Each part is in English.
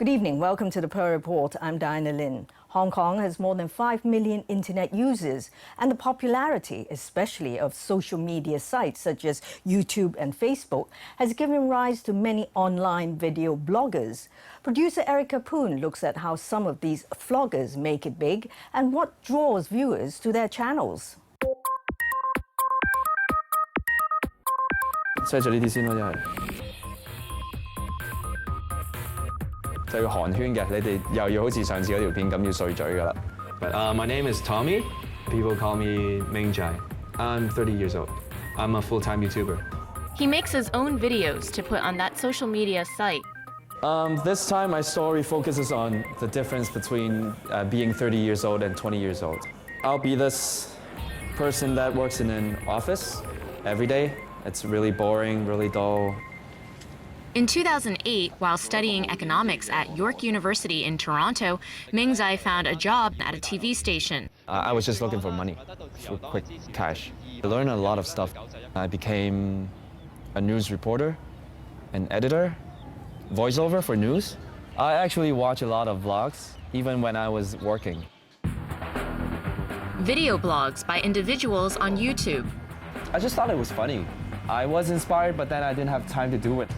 Good evening. Welcome to the Pearl Report. I'm Diana Lin. Hong Kong has more than 5 million internet users, and the popularity, especially of social media sites such as YouTube and Facebook, has given rise to many online video bloggers. Producer Erica Poon looks at how some of these vloggers make it big and what draws viewers to their channels. 即係做呢啲先咯，真係。就要寒暄嘅，你哋又要好似上次嗰條片咁要碎嘴㗎啦。But my name is Tommy. People call me Ming Jai. I'm 30 years old. I'm a full-time YouTuber. He makes his own videos to put on that social media site. This time my story focuses on the difference between being 30 years old and 20 years old. I'll be this person that works in an office every day. It's really boring, really dull. In 2008, while studying economics at York University in Toronto, Ming Zai found a job at a TV station. I was just looking for money, for quick cash. I learned a lot of stuff. I became a news reporter, an editor, voiceover for news. I actually watch a lot of vlogs, even when I was working. Video blogs by individuals on YouTube. I just thought it was funny. I was inspired, but then I didn't have time to do it.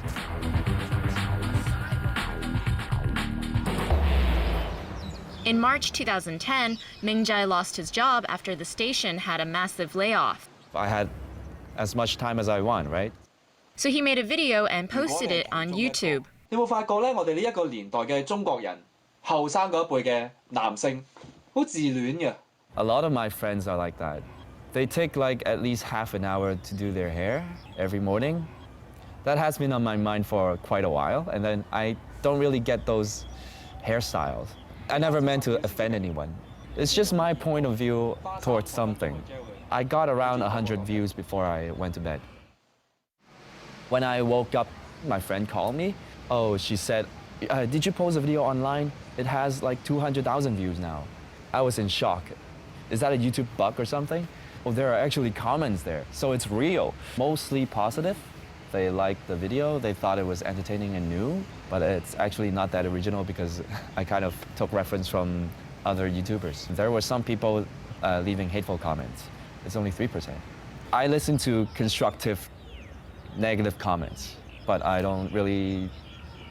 In March 2010, Ming Jai lost his job after the station had a massive layoff. I had as much time as I want, right? So he made a video and posted it on YouTube. 你有冇發覺咧？我哋呢一個年代嘅中國人，後生嗰一輩嘅男性，好自戀嘅。A lot of my friends are like that. They take like at least half an hour to do their hair every morning. That has been on my mind for quite a while, and then I don't really get those hairstyles. I never meant to offend anyone. It's just my point of view towards something. I got around 100 views before I went to bed. When I woke up, my friend called me. Oh, she said, did you post a video online? It has like 200,000 views now. I was in shock. Is that a YouTube bug or something? Well, there are actually comments there, so it's real. Mostly positive. They liked the video, they thought it was entertaining and new, but it's actually not that original because I kind of took reference from other YouTubers. There were some people leaving hateful comments. It's only 3%. I listen to constructive, negative comments, but I don't really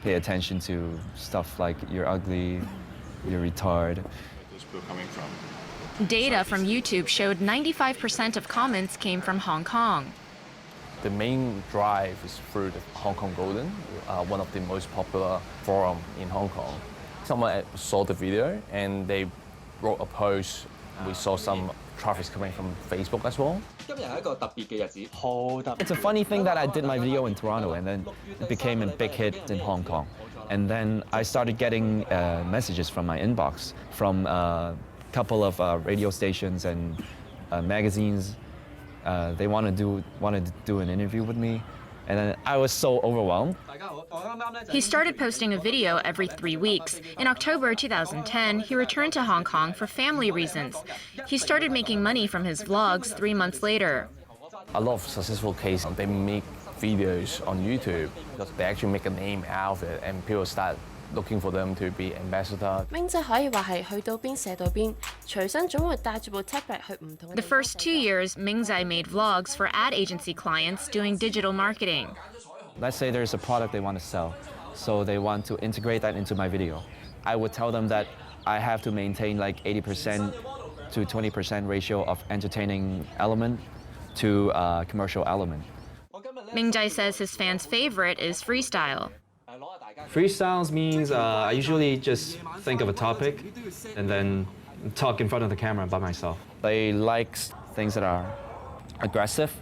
pay attention to stuff like you're ugly, you're retarded. Those people coming from? Data from YouTube showed 95% of comments came from Hong Kong. The main drive is through the Hong Kong Golden, one of the most popular forum in Hong Kong. Someone saw the video and they wrote a post. We saw some traffic coming from Facebook as well. 今日係一個特別嘅日子，好特別。 It's a funny thing that I did my video in Toronto and then it became a big hit in Hong Kong. And then I started getting messages from my inbox from a couple of radio stations and magazines. They wanted to do an interview with me, and then I was so overwhelmed. He started posting a video every 3 weeks. In October 2010, he returned to Hong Kong for family reasons. He started making money from his vlogs 3 months later. A lot of successful cases, they make videos on YouTube because they actually make a name out of it and people start looking for them to be ambassador. 明仔可以話係去到邊寫到邊，隨身總會帶住部 tablet 去唔同嘅。 The first 2 years, Ming Zai made vlogs for ad agency clients doing digital marketing. Let's say there's a product they want to sell, so they want to integrate that into my video. I would tell them that I have to maintain like 80% to 20% ratio of entertaining element to commercial element. Ming Zai says his fans' favorite is freestyle. Freestyles means I usually just think of a topic and then talk in front of the camera by myself. They like things that are aggressive,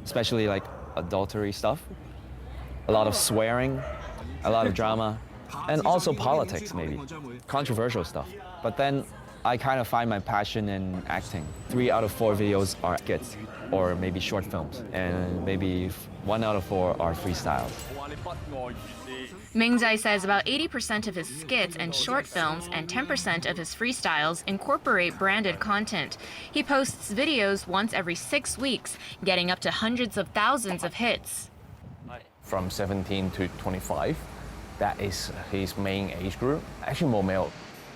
especially like adultery stuff. A lot of swearing, a lot of drama, and also politics maybe, controversial stuff. But then I kind of find my passion in acting. 3 out of 4 videos are skits or maybe short films, and maybe 1 out of 4 are freestyles. Ming Zai says about 80% of his skits and short films and 10% of his freestyles incorporate branded content. He posts videos once every 6 weeks, getting up to hundreds of thousands of hits. From 17 to 25, that is his main age group. Actually, more male.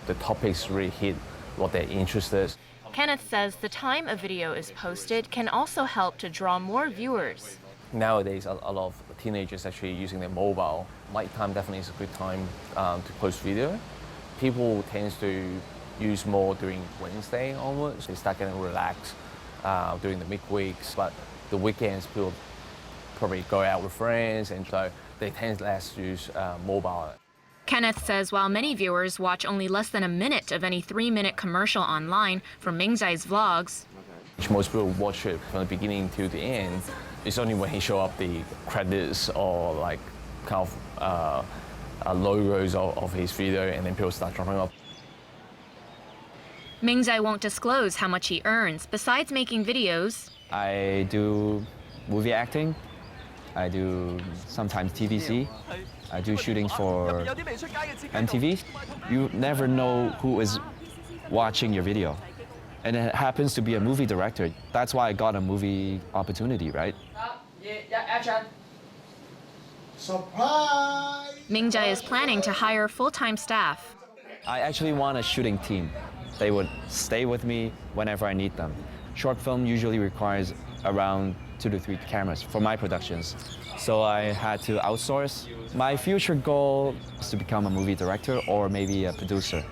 The topics really hit what they're interested in. Kenneth says the time a video is posted can also help to draw more viewers. Nowadays, a lot of teenagers actually using their mobile. Nighttime definitely is a good time to post video. People tend to use more during Wednesday onwards. They start getting relaxed during the midweeks, but the weekends people probably go out with friends, and so they tend less to use mobile. Kenneth says while many viewers watch only less than a minute of any 3-minute commercial online from Mingzai's vlogs, Most people watch it from the beginning to the end. It's only when he show up the credits or like kind of logos of his video, and then people start jumping up. Mingzai won't disclose how much he earns. Besides making videos, I do movie acting. I do sometimes TVC. I do shootings for MTV. You never know who is watching your video. And it happens to be a movie director. That's why I got a movie opportunity, right? Surprise! Mingzai is planning to hire full-time staff. I actually want a shooting team. They would stay with me whenever I need them. Short film usually requires around 2 to 3 cameras for my productions. So I had to outsource. My future goal is to become a movie director or maybe a producer.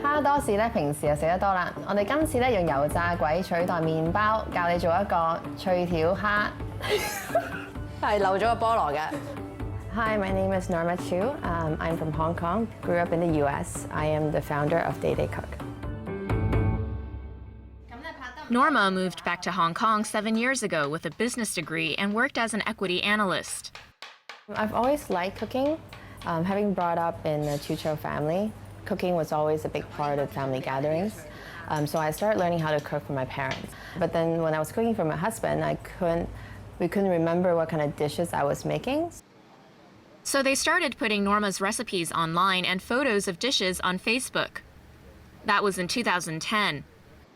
蝦多士咧，平時就食得多啦。我哋今次咧用油炸鬼取代麵包，教你做一個脆條蝦。係漏咗個菠蘿嘅。Hi, my name is Norma Chu. I'm from Hong Kong. Grew up in the U.S. I am the founder of Day Day Cook. Norma moved back to Hong Kong 7 years ago with a business degree and worked as an equity analyst. I've always liked cooking. Having brought up in a Chucho family, cooking was always a big part of family gatherings. So I started learning how to cook for my parents. But then when I was cooking for my husband, we couldn't remember what kind of dishes I was making. So they started putting Norma's recipes online and photos of dishes on Facebook. That was in 2010.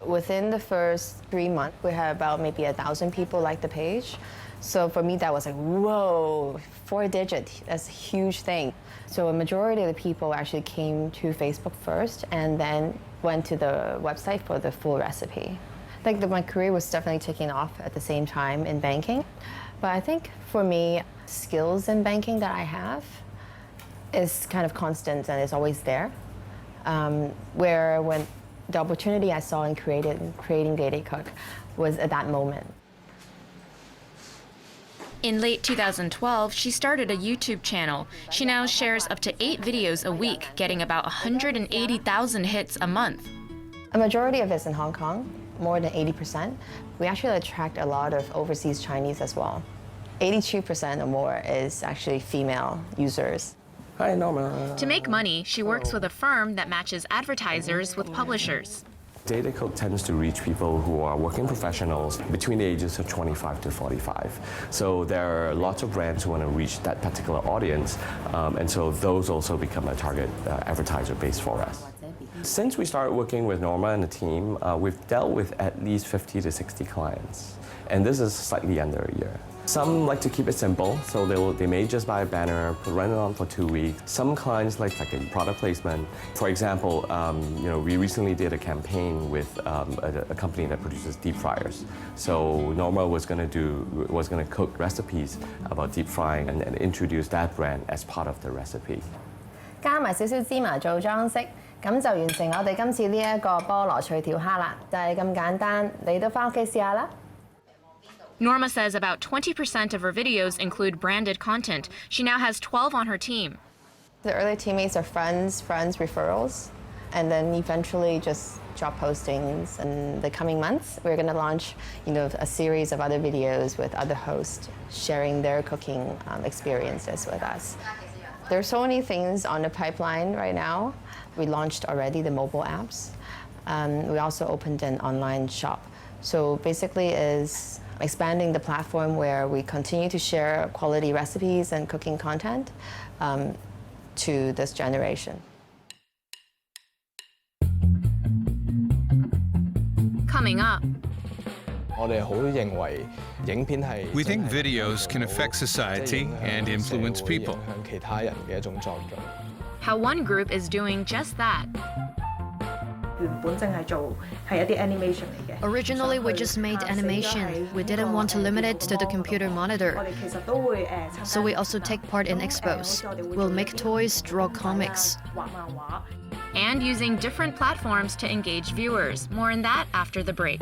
Within the first 3 months, we had about maybe 1,000 people like the page. So for me, that was like, whoa, 4-digit, that's a huge thing. So a majority of the people actually came to Facebook first and then went to the website for the full recipe. Like my career was definitely taking off at the same time in banking. But I think for me, skills in banking that I have is kind of constant and is always there. Where when the opportunity I saw in creating Day Day Cook was at that moment. In late 2012, she started a YouTube channel. She now shares up to 8 videos a week, getting about 180,000 hits a month. A majority of it's in Hong Kong, more than 80%. We actually attract a lot of overseas Chinese as well. 82% or more is actually female users. Hi, Norma. To make money, she works with a firm that matches advertisers with publishers. Day Day Cook tends to reach people who are working professionals between the ages of 25 to 45. So there are lots of brands who want to reach that particular audience, and so those also become a target advertiser base for us. Since we started working with Norma and the team, we've dealt with at least 50 to 60 clients, and this is slightly under a year. Some like to keep it simple, so they may just buy a banner, run it on for 2 weeks. Some clients like a product placement. For example, we recently did a campaign with a company that produces deep fryers. So Norma was going to cook recipes about deep frying and introduce that brand as part of the recipe. 加埋少少芝麻做裝飾，咁就完成我哋今次呢一個菠蘿脆條蝦啦，就係咁簡單。你都返屋企試下啦。Norma says about 20% of her videos include branded content. She now has 12 on her team. The early teammates are friends, referrals, and then eventually just job postings. In the coming months, we're going to launch, a series of other videos with other hosts sharing their cooking experiences with us. There are so many things on the pipeline right now. We launched already the mobile apps. We also opened an online shop. So basically is expanding the platform where we continue to share quality recipes and cooking content to this generation. Coming up, We think videos can affect society and influence people. How one group is doing just that. Originally, we just made animation. We didn't want to limit it to the computer monitor. So we also take part in expos. We'll make toys, draw comics. And using different platforms to engage viewers. More on that after the break.